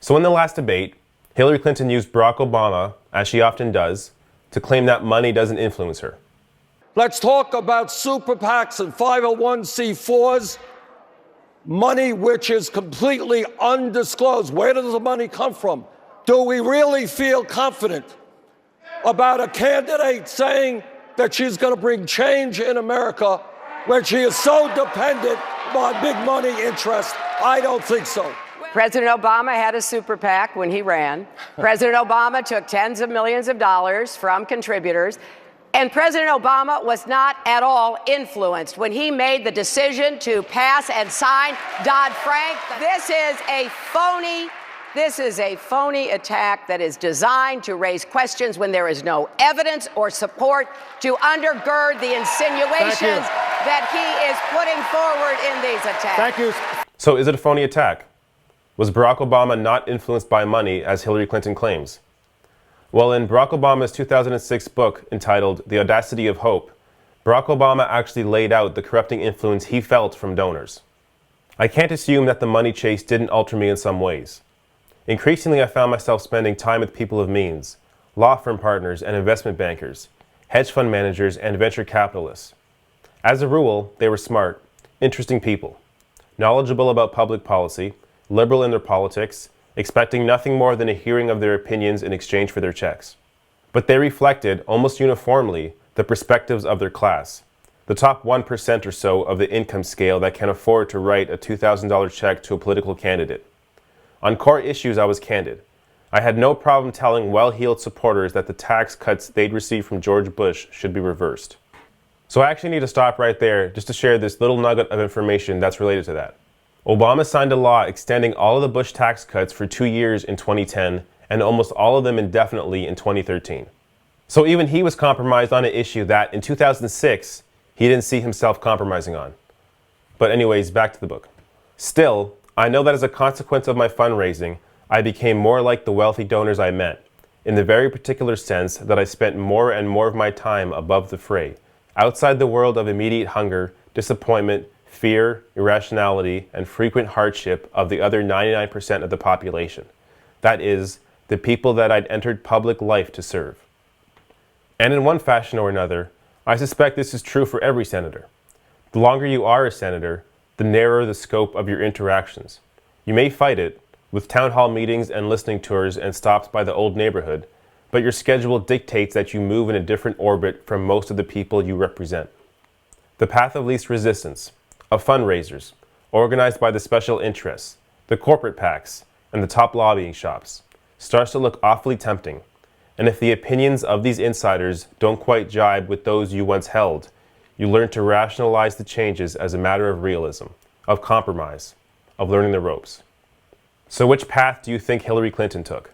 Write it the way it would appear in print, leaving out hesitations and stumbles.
So in the last debate, Hillary Clinton used Barack Obama, as she often does, to claim that money doesn't influence her. Let's talk about SuperPACs and 501c4s, money which is completely undisclosed. Where does the money come from? Do we really feel confident about a candidate saying that she's going to bring change in America when she is so dependent on big money interests? I don't think so. President Obama had a super PAC when he ran. President Obama took tens of millions of dollars from contributors. And President Obama was not at all influenced when he made the decision to pass and sign Dodd-Frank. This is a phony attack that is designed to raise questions when there is no evidence or support to undergird the insinuations that he is putting forward in these attacks. Thank you. So is it a phony attack? Was Barack Obama not influenced by money, as Hillary Clinton claims? Well, in Barack Obama's 2006 book entitled The Audacity of Hope, Barack Obama actually laid out the corrupting influence he felt from donors. I can't assume that the money chase didn't alter me in some ways. Increasingly, I found myself spending time with people of means, law firm partners and investment bankers, hedge fund managers and venture capitalists. As a rule, they were smart, interesting people, knowledgeable about public policy, liberal in their politics, expecting nothing more than a hearing of their opinions in exchange for their checks. But they reflected, almost uniformly, the perspectives of their class, the top 1% or so of the income scale that can afford to write a $2,000 check to a political candidate. On core issues, I was candid. I had no problem telling well-heeled supporters that the tax cuts they'd received from George Bush should be reversed. So I actually need to stop right there just to share this little nugget of information that's related to that. Obama signed a law extending all of the Bush tax cuts for 2 years in 2010 and almost all of them indefinitely in 2013. So even he was compromised on an issue that in 2006 he didn't see himself compromising on. But anyways, back to the book. Still, I know that as a consequence of my fundraising, I became more like the wealthy donors I met, in the very particular sense that I spent more and more of my time above the fray, outside the world of immediate hunger, disappointment, fear, irrationality, and frequent hardship of the other 99% of the population. That is, the people that I'd entered public life to serve. And in one fashion or another, I suspect this is true for every senator. The longer you are a senator, the narrower the scope of your interactions. You may fight it, with town hall meetings and listening tours and stops by the old neighborhood, but your schedule dictates that you move in a different orbit from most of the people you represent. The path of least resistance, of fundraisers, organized by the special interests, the corporate PACs, and the top lobbying shops, starts to look awfully tempting. And if the opinions of these insiders don't quite jibe with those you once held, you learn to rationalize the changes as a matter of realism, of compromise, of learning the ropes. So which path do you think Hillary Clinton took?